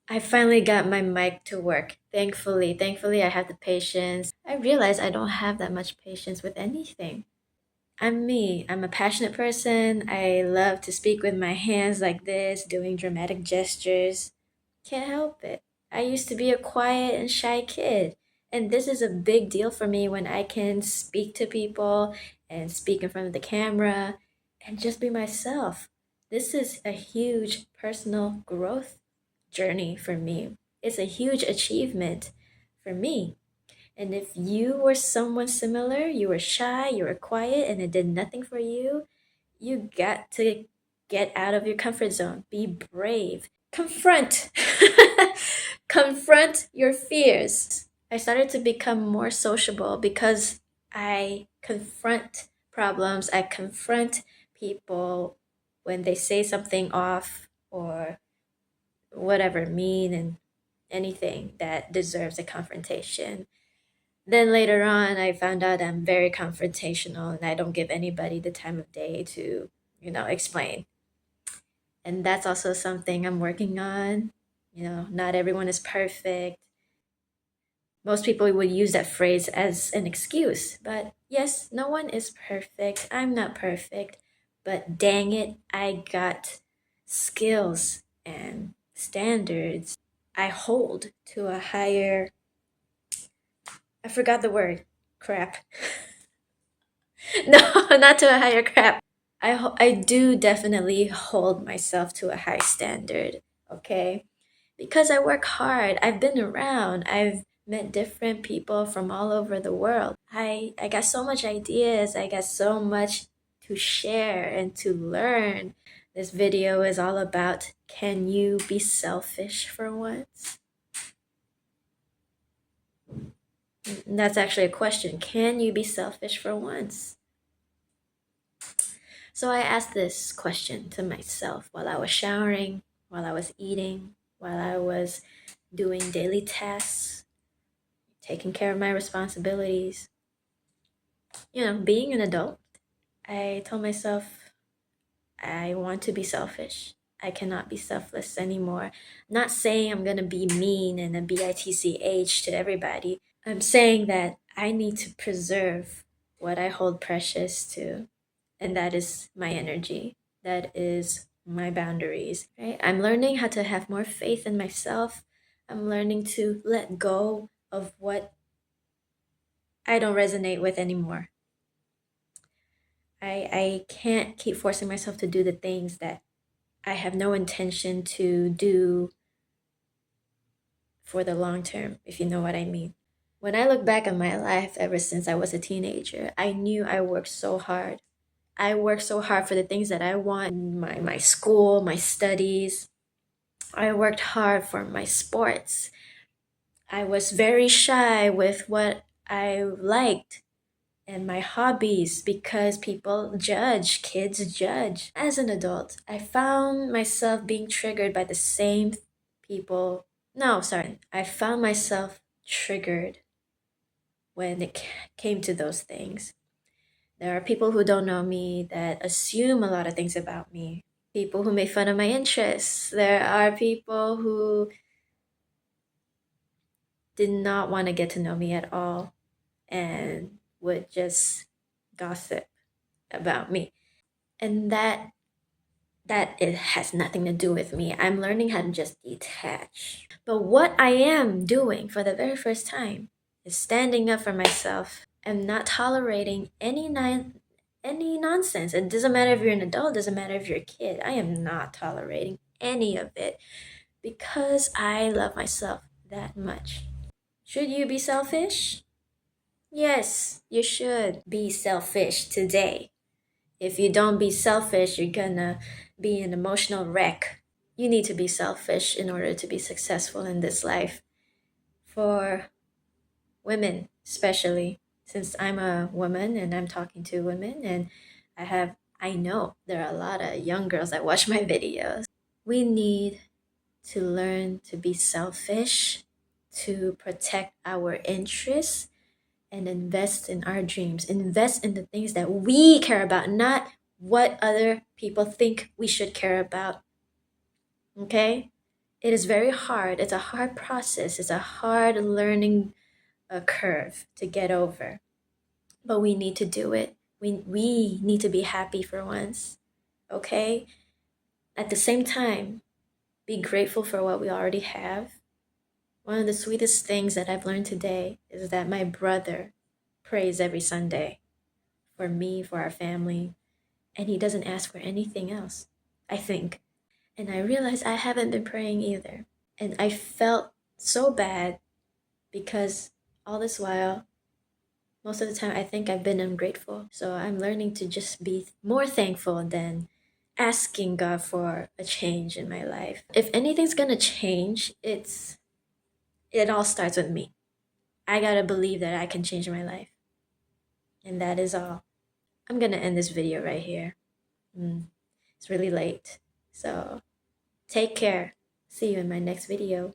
I finally got my mic to work. Thankfully, I have the patience. I realize I don't have that much patience with anything. I'm me. I'm a passionate person. I love to speak with my hands like this, doing dramatic gestures. Can't help it. I used to be a quiet and shy kid. And this is a big deal for me when I can speak to people and speak in front of the camera and just be myself. This is a huge personal growth journey for me. It's a huge achievement for me. And if you were someone similar, you were shy, you were quiet, and it did nothing for you, you got to get out of your comfort zone. Be brave. Confront. Confront your fears. I started to become more sociable because I confront problems. I confront people when they say something off or whatever, mean and anything that deserves a confrontation. Then later on, I found out I'm very confrontational and I don't give anybody the time of day to, explain. And that's also something I'm working on. Not everyone is perfect. Most people would use that phrase as an excuse, but yes, no one is perfect. I'm not perfect, but dang it, I got skills and standards I hold to a higher, I forgot the word, crap. No, not to a higher crap. I do definitely hold myself to a high standard, okay? Because I work hard. I've been around. I've met different people from all over the world. I got so much ideas. I got so much to share and to learn. This video is all about, can you be selfish for once? That's actually a question. Can you be selfish for once? So I asked this question to myself while I was showering, while I was eating, while I was doing daily tasks, taking care of my responsibilities. Being an adult, I told myself I want to be selfish. I cannot be selfless anymore. Not saying I'm going to be mean and a bitch to everybody. I'm saying that I need to preserve what I hold precious to, and that is my energy. That is my boundaries, right? I'm learning how to have more faith in myself. I'm learning to let go of what I don't resonate with anymore. I can't keep forcing myself to do the things that I have no intention to do for the long term, if you know what I mean. When I look back on my life ever since I was a teenager, I knew I worked so hard. I worked so hard for the things that I want, my school, my studies. I worked hard for my sports. I was very shy with what I liked and my hobbies because people judge, kids judge. As an adult, I found myself being triggered by the same people. No, sorry. I found myself triggered when it came to those things. There are people who don't know me that assume a lot of things about me. People who make fun of my interests. There are people who did not want to get to know me at all and would just gossip about me. And that it has nothing to do with me. I'm learning how to just detach. But what I am doing for the very first time is standing up for myself and not tolerating any nonsense. It doesn't matter if you're an adult, it doesn't matter if you're a kid. I am not tolerating any of it because I love myself that much. Should you be selfish? Yes, you should be selfish today. If you don't be selfish, you're gonna be an emotional wreck. You need to be selfish in order to be successful in this life. For women, especially, since I'm a woman and I'm talking to women, and I know there are a lot of young girls that watch my videos. We need to learn to be selfish, to protect our interests, and invest in our dreams. Invest in the things that we care about, not what other people think we should care about. Okay? It is very hard. It's a hard process. It's a hard learning curve to get over. But we need to do it. We need to be happy for once. Okay? At the same time, be grateful for what we already have. One of the sweetest things that I've learned today is that my brother prays every Sunday for me, for our family, and he doesn't ask for anything else, I think. And I realized I haven't been praying either. And I felt so bad because all this while, most of the time, I think I've been ungrateful. So I'm learning to just be more thankful than asking God for a change in my life. If anything's gonna change, it all starts with me. I gotta believe that I can change my life. And that is all. I'm gonna end this video right here. It's really late. So take care. See you in my next video.